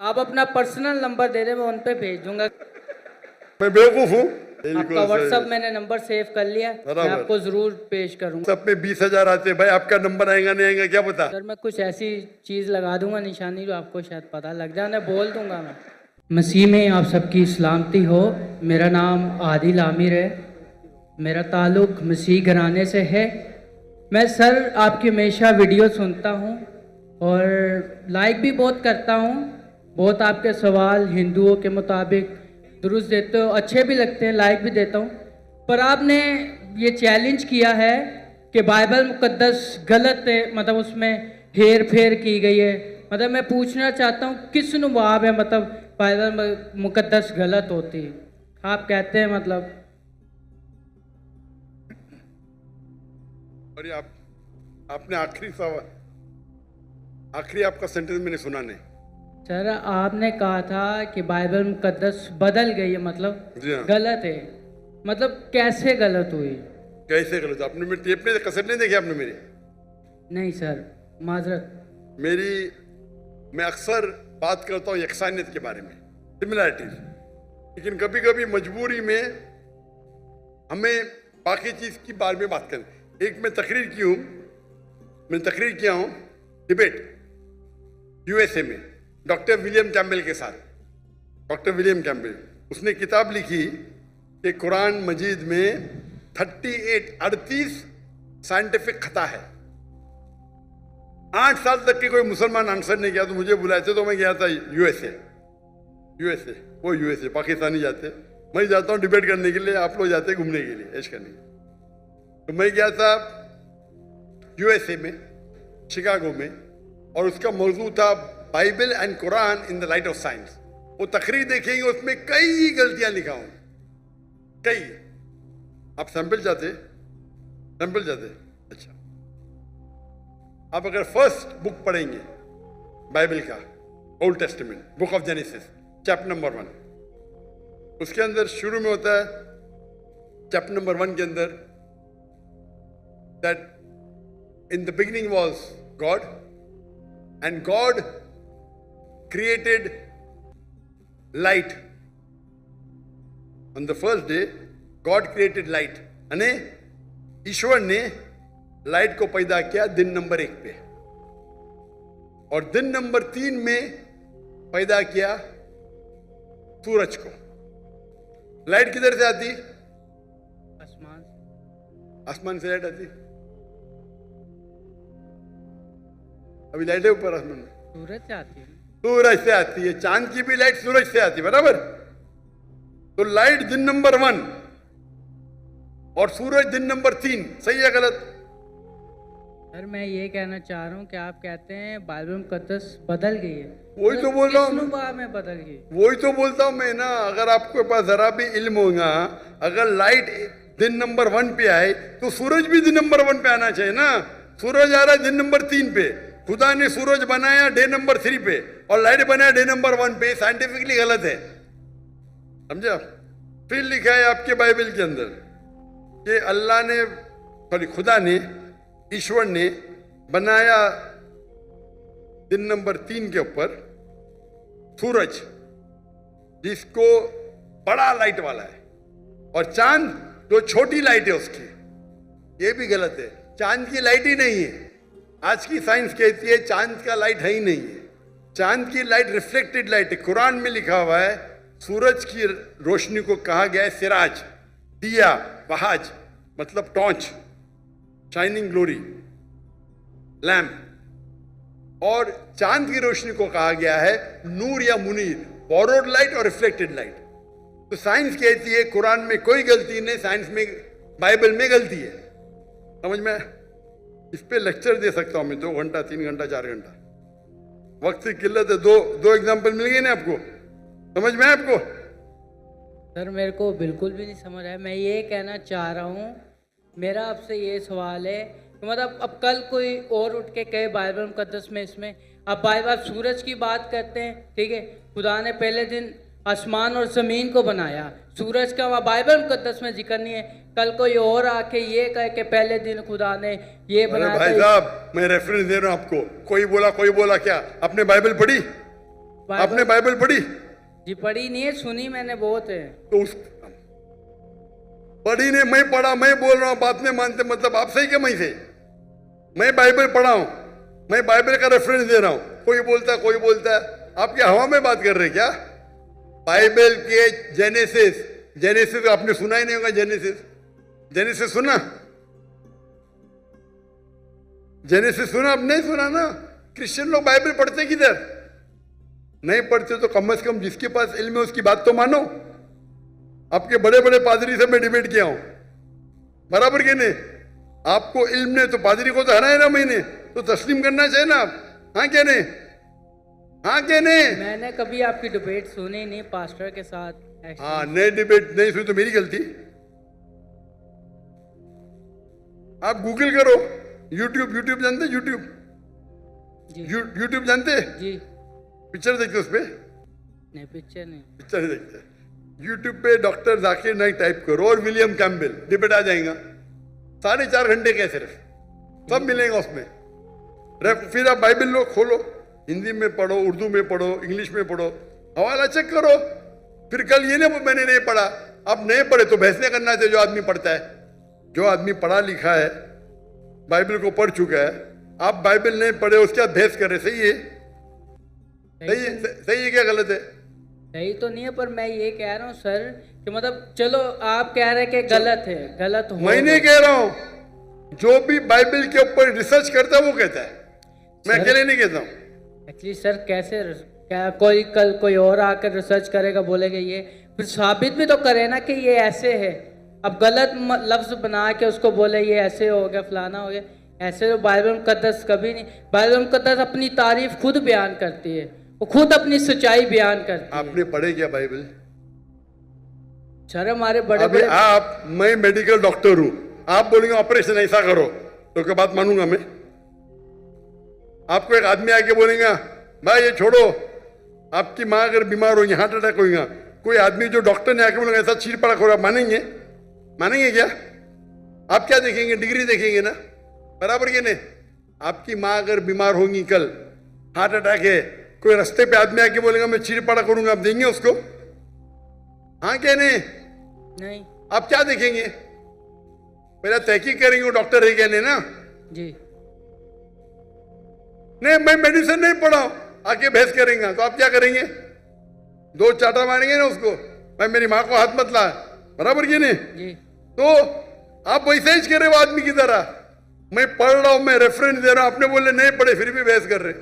आप अपना personal number दे दें, मैं उन पे भेज दूंगा। मैं बेवकूफ हूँ? आपका व्हाट्सअप मैंने नंबर सेव कर लिया, मैं आपको जरूर पेश करूंगा। सब में 20,000 आते भाई, आपका नंबर आएगा नहीं आएगा क्या पता। सर मैं कुछ ऐसी चीज़ लगा दूंगा निशानी जो आपको शायद पता लग जाए, मैं बोल दूंगा। मैं मसीह में आप सबकी सलामती हो। मेरा नाम आदिल आमिर है, मेरा ताल्लुक़ मसीह घराने से है। मैं सर आपकी हमेशा वीडियो सुनता हूँ और लाइक भी बहुत करता हूँ। बहुत आपके सवाल हिंदुओं के मुताबिक दुरुस्त देते हो, अच्छे भी लगते हैं, लाइक भी देता हूँ। पर आपने ये चैलेंज किया है कि बाइबल मुकद्दस गलत है, मतलब उसमें हेर फेर की गई है। मतलब मैं पूछना चाहता हूँ किस नुबाब है, मतलब बाइबल मुकद्दस गलत होती है? आप कहते हैं मतलब। और ये आपने आखिरी सवाल, आखिरी आपका सेंटेंस मैंने सुना नहीं। सर आपने कहा था कि बाइबल मुकद्दस बदल गई है, मतलब हाँ। गलत है। मतलब कैसे गलत हुई? कैसे गलत? आपने मेरी टेप में कसर नहीं देखी आपने मेरी? नहीं सर, माजरत। मैं अक्सर बात करता हूँ यकसानियत के बारे में, सिमिलैरिटीज, लेकिन कभी कभी मजबूरी में हमें बाकी चीज की बारे में बात करें। एक मैं तकरीर किया हूँ डिबेट यूएसए में डॉक्टर विलियम कैम्बेल के साथ। डॉक्टर विलियम कैम्बेल, उसने किताब लिखी कि कुरान मजीद में 38 साइंटिफिक खता है। 8 साल तक के कोई मुसलमान आंसर नहीं किया, तो मुझे बुलाए थे, तो मैं गया था यूएसए। वो यूएसए, पाकिस्तानी जाते, मैं जाता हूँ डिबेट करने के लिए, आप लोग जाते घूमने के लिए, ऐश करने। तो मैं गया था यूएसए में, शिकागो में, और उसका मौजू था Bible and Quran in the light of science. वो तकरीर देखेंगे, उसमें कई गलतियां लिखा हूं, कई। आप सैंपल जाते? अच्छा, आप अगर फर्स्ट बुक पढ़ेंगे बाइबल का, old testament, book of genesis, chapter number 1, उसके अंदर शुरू में होता है, चैप्टर नंबर 1 के अंदर, that in the beginning was God and God created light. On the first day, God created light. यानी ईश्वर ने लाइट को पैदा किया दिन नंबर 1 पे, और दिन नंबर 3 में पैदा किया सूरज को। लाइट किधर से आती? आसमान से लाइट आती। अभी लाइट है ऊपर आसमान में? सूरज से आती है। सूरज से आती है। चांद की भी लाइट सूरज से आती है, बराबर? तो लाइट दिन नंबर 1 और सूरज दिन नंबर 3, सही है गलत? सर मैं ये कहना चाह रहा हूँ कि आप कहते हैं बाइबल मुकद्दस बदल गई है। वही तो बोल रहा हूँ, में बदल गई। वही तो बोलता हूँ मैं ना। अगर आपके पास जरा भी इल्म होगा, अगर लाइट दिन नंबर 1 पे आए तो सूरज भी दिन नंबर 1 पे आना चाहिए ना। सूरज आ रहा है दिन नंबर 3 पे, खुदा ने सूरज बनाया डे नंबर 3 पे और लाइट बनाया डे नंबर 1 पे। साइंटिफिकली गलत है, समझे आप? फिर लिखा है आपके बाइबल के अंदर कि अल्लाह ने, सॉरी, खुदा ने, ईश्वर ने बनाया दिन नंबर 3 के ऊपर सूरज, जिसको बड़ा लाइट वाला है, और चांद जो छोटी लाइट है उसकी। ये भी गलत है, चांद की लाइट ही नहीं है। आज की साइंस कहती है चांद का लाइट है ही नहीं है। चांद की लाइट रिफ्लेक्टेड लाइट है। कुरान में लिखा हुआ है सूरज की रोशनी को कहा गया है सिराज, दिया, वहाज, मतलब टॉर्च, शाइनिंग ग्लोरी, लैम्प। और चांद की रोशनी को कहा गया है नूर या मुनीर, बोरोड लाइट और रिफ्लेक्टेड लाइट। तो साइंस कहती है कुरान में कोई गलती नहीं, साइंस में, बाइबल में गलती है। समझ में? इस पे लेक्चर दे सकता हूं मैं 2 घंटा, 3 घंटा, 4 घंटा। वक्त की किल्लत है। दो एग्जाम्पल मिल गए ना आपको? समझ में आपको? सर मेरे को बिल्कुल भी नहीं समझ आया। मैं ये कहना चाह रहा हूँ, मेरा आपसे ये सवाल है कि मतलब अब कल कोई और उठ के कहे बाइबल मुकद्दस में, इसमें अब बाइबल सूरज की बात करते हैं, ठीक है, खुदा ने पहले दिन आसमान और ज़मीन को बनाया, सूरज का वहाँ बाइबल मुकद्दस में जिक्र नहीं है। कल कोई और आके ये कहे कि पहले दिन खुदा ने ये बनाया। भाई साहब, मैं रेफरेंस दे रहा हूँ आपको। कोई बोला क्या? आपने बाइबल पढ़ी? आपने बाइबल पढ़ी? जी पढ़ी नहीं है, सुनी मैंने बहुत है। तो उस पढ़ी ने, मैं पढ़ा, मैं बोल रहा हूं, बात नहीं मानते, मतलब आप सही क्या मैं से? मैं बाइबल पढ़ा हूं, मैं बाइबल का रेफरेंस दे रहा हूं, कोई बोलता है, कोई बोलता है, आप क्या हवा में बात कर रहे हैं क्या? बाइबल के जेनेसिस, जेनेसिस आपने सुना ही नहीं होगा। जेनेसिस, जेनेसिस सुना? जेनेसिस सुना? आप नहीं सुना ना। क्रिश्चियन लोग बाइबल पढ़ते किधर? नहीं पढ़ते तो कम से कम जिसके पास इल्म है उसकी बात तो मानो। आपके बड़े बड़े पादरी से मैं डिबेट किया हूं, बराबर के नहीं? आपको इल्म ने तो पादरी को तो हराया ना मैंने, तो तस्लीम करना चाहिए ना आप। हाँ क्या नहीं? हाँ क्या नहीं? मैंने कभी आपकी डिबेट सुनी नहीं पास्टर के साथ। हाँ, नहीं डिबेट नहीं सुनी तो मेरी गलती। आप गूगल करो, यूट्यूब, यूट्यूब जानते? यूट्यूब, जी यूट्यूब जानते? जी। पिक्चर देखते उस पे? नहीं पिक्चर नहीं। पिक्चर देखते। यूट्यूब पे डॉक्टर जाकिर नाइक टाइप करो और विलियम कैम्पबेल, डिबेट आ जाएगा। 4.5 घंटे के सिर्फ, सब मिलेगा उसमें। फिर आप बाइबल लो, खोलो, हिंदी में पढ़ो, उर्दू में पढ़ो, इंग्लिश में पढ़ो, हवाला चेक करो। फिर कल ये ना मैंने नहीं पढ़ा, आप नहीं पढ़े तो बहस नहीं करना चाहिए। जो आदमी पढ़ता है, जो आदमी पढ़ा लिखा है, बाइबल को पढ़ चुका है, आप बाइबल नहीं पढ़े उसके बाद बहस कर रहे, सही है? सही है? सही है क्या गलत है? सही तो नहीं है, पर मैं ये कह रहा हूँ सर कि मतलब चलो आप कह रहे हैं कि गलत है, गलत हो। मैं नहीं कह रहा हूँ, जो भी बाइबल के ऊपर रिसर्च करता है वो कहता है, मैं अकेले नहीं कहता हूँ। एक्चुअली सर कैसे, क्या कोई कल कोई और आकर रिसर्च करेगा, बोलेगा ये, फिर साबित भी तो करे ना कि ये ऐसे है। अब गलत लफ्ज बना के उसको बोले ये ऐसे हो गया, फलाना हो गया, ऐसे तो बाइबल मुकद्दस कभी नहीं। बाइबल मुकद्दस अपनी तारीफ खुद बयान करती है, वो खुद अपनी सच्चाई बयान करती है। आपने पढ़े क्या बाइबल? सर हमारे बड़े अभी बड़े आप, मैं मेडिकल डॉक्टर हूं, आप बोलेंगे ऑपरेशन ऐसा करो तो क्या बात मानूंगा मैं? आपको एक आदमी आके बोलेगा भाई ये छोड़ो, आपकी माँ अगर बीमार होगी, हार्ट अटैक होगा, कोई आदमी जो डॉक्टर ने आके बोलेगा ऐसा चीर पड़ा करो, आप मानेंगे? मानेंगे क्या? आप क्या देखेंगे? डिग्री देखेंगे ना, बराबर के नहीं? आपकी माँ अगर बीमार होगी, कल हार्ट अटैक है, कोई रास्ते पे आदमी आके बोलेगा मैं चीर पड़ा करूंगा, आप देंगे उसको? हाँ क्या नहीं? नहीं आप क्या देखेंगे? पहले तहकीक करेंगे वो डॉक्टर है क्या नहीं ना? जी। नहीं मैं मेडिसिन नहीं पढ़ा हूं, आके बहस करेंगे तो आप क्या करेंगे? 2 चाटा मारेंगे ना उसको, भाई मेरी माँ को हाथ मत ला, बराबर की नहीं? जी। तो आप वैसे ही करे वो आदमी की तरह, मैं पढ़ रहा हूं, मैं रेफरेंस दे रहा हूं, आपने बोले नहीं पढ़े फिर भी बहस कर रहे।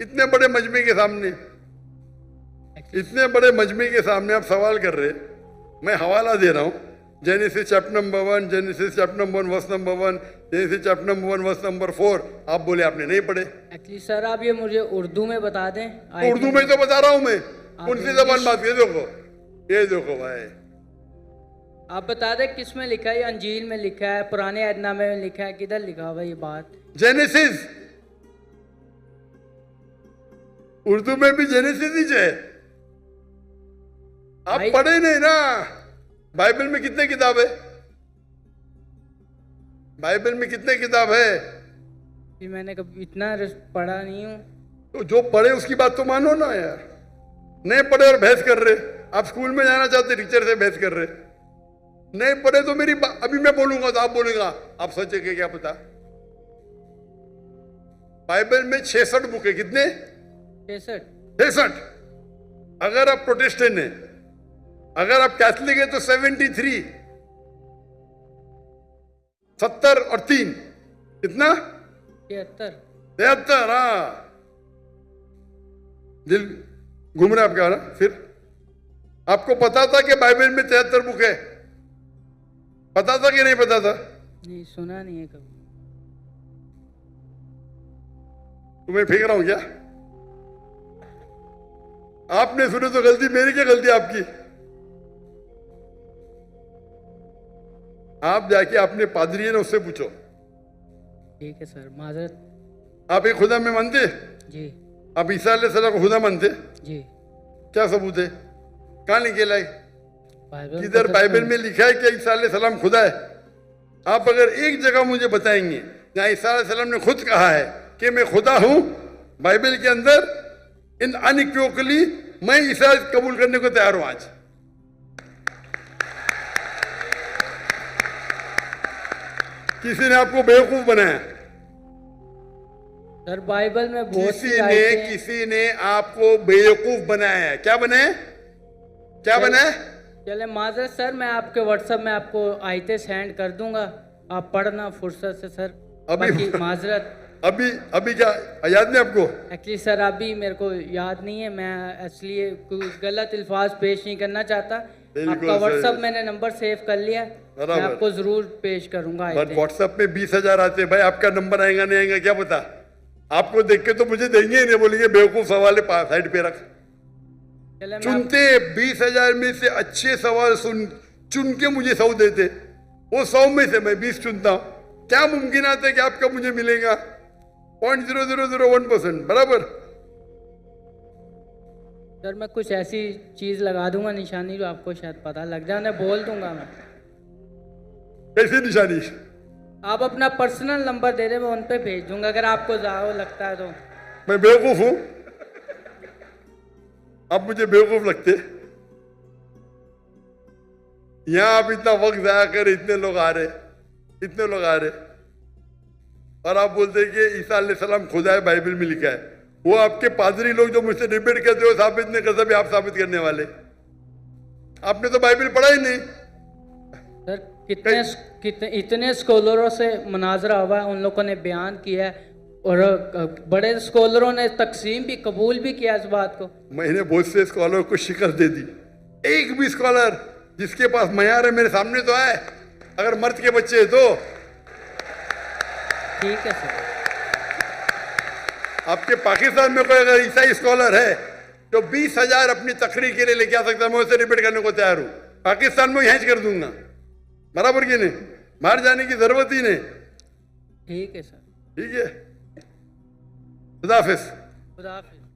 इतने बड़े मजमे के सामने, इतने बड़े मजमे के सामने आप सवाल कर रहे, मैं हवाला दे रहा हूं, Genesis chapter number 1, Genesis chapter number 1 verse number 1, Genesis chapter number 1 verse number 4, आप बोले आपने नहीं पढ़े। एक्चुअली सर आप ये मुझे उर्दू में बता दें। तो उर्दू में तो बता रहा हूं मैं, कौन सी जबान बात? ये देखो, ये देखो भाई, आप बता दें किस में लिखा है? अंजील में लिखा है, पुराने अहदनामे में लिखा है, किधर लिखा हुआ ये बात? जेनेसिस, उर्दू में भी जेनेसिस ही है। आप पढ़े नहीं ना। बाइबल में कितने किताब है? बाइबल में कितने किताब है? जी मैंने कभी इतना पढ़ा नहीं हूँ। तो जो पढ़े उसकी बात तो मानो ना यार। नहीं पढ़े और बहस कर रहे, आप स्कूल में जाना चाहते टीचर से बहस कर रहे, नहीं पढ़े तो मेरी अभी मैं बोलूंगा तो आप बोलेगा आप सच के क्या पता। बाइबल में 66 बुक है, कितने? 66। अगर आप प्रोटेस्टेंट हैं, अगर आप कैथलिक है तो 73, 70 और 3 कितना? 73। हाँ, दिल घूम रहा है आपका ना। फिर आपको पता था कि बाइबल में 73 बुक है? पता था कि नहीं पता था? नहीं सुना नहीं है कभी। तुम्हें फेंक रहा हूं क्या? आपने सुने तो गलती मेरी, क्या गलती आपकी? आप जाके अपने पादरी है ना उससे पूछो। ठीक है सर, माजरत। आप एक खुदा में मानते? जी। आप ईसा अलैहिस्सलाम को खुदा मानते? जी। क्या सबूत है? कहां लिखे लाए? बाइबल किधर बाइबल में लिखा है कि ईसा अलैहिस्सलाम खुदा है? आप अगर एक जगह मुझे बताएंगे जहां ईसा अलैहिस्सलाम ने खुद कहा है कि मैं खुदा हूं, बाइबल के अंदर, इन अनइक्वोकली मैं ईसा कबूल करने को तैयार हूं आज। किसी ने आपको बेवकूफ बनाया, सर बाइबल में बहुत सी किसी ने आयतें हैं। किसी ने आपको बेवकूफ बनाया है। क्या बनाया, क्या बनाया? चले माजरत सर, मैं आपके व्हाट्सएप में आपको आयतें सेंड कर दूंगा, आप पढ़ना फुर्सत से सर। अभी- बाकी माजरत अभी अभी क्या याद नहीं आपको? एक्चुअली सर अभी मेरे को याद नहीं है, मैं इसलिए कोई गलत अल्फाज पेश नहीं करना चाहता। बिल्कुल आपका सही। व्हाट्सएप मैंने नंबर सेव कर लिया है, मैं बराबर। आपको जरूर पेश करूंगा बट आयतें। व्हाट्सएप में 20,000 आते हैं भाई, आपका नंबर आएगा नहीं आएगा क्या पता? आपको देख के तो मुझे देंगे ही नहीं, बोलेंगे बेवकूफ सवाल है साइड पे रख। चले मैं चुनते 20,000 में से अच्छे सवाल चुन के मुझे 100 देते, वो 100 में से मैं 20 चुनता हूं। क्या मुमकिन आता है कि आपका मुझे मिलेगा? 0.0001%, बराबर। सर मैं कुछ ऐसी चीज लगा दूंगा निशानी जो आपको शायद पता लग जाए, मैं बोल दूंगा मैं। कैसी निशानी? आप अपना पर्सनल नंबर दे दे, मैं उन पे भेज दूंगा अगर आपको ज़्यादा लगता है तो। मैं बेवकूफ हूं? आप मुझे बेवकूफ लगते? यहां आप इतना वक्त जाया कर, इतने लोग आ रहे, इतने लोग आ रहे, और आप बोलते हैं कि ईसा अलैहिस्सलाम खुदा है, बाइबल में लिखा है। वो आपके पादरी लोग जो मुझसे डिबेट करते हो साबित नहीं कर सकते, आप साबित करने वाले। आपने तो बाइबल पढ़ा ही नहीं। सर कितने इतने स्कॉलरों से मुनाजरा हुआ है, उन लोगों ने बयान किया है, और बड़े स्कॉलरों ने तकसीम भी कबूल भी किया इस बात को। मैंने बहुत से स्कॉलर को शिकस्त दे दी, एक भी स्कॉलर जिसके पास मयार है मेरे सामने तो आए, अगर मर्द के बच्चे हैं तो। ठीक है सर। आपके पाकिस्तान में कोई अगर ईसाई स्कॉलर है तो 20,000 अपनी तकरीर के लिए लेके आ सकता है, मैं उससे डिबेट करने को तैयार हूं। पाकिस्तान में हैंच कर दूंगा, बराबर की नहीं, बाहर जाने की जरूरत ही नहीं। ठीक है सर। ठीक है, खुदा हाफिज। खुदा हाफिज।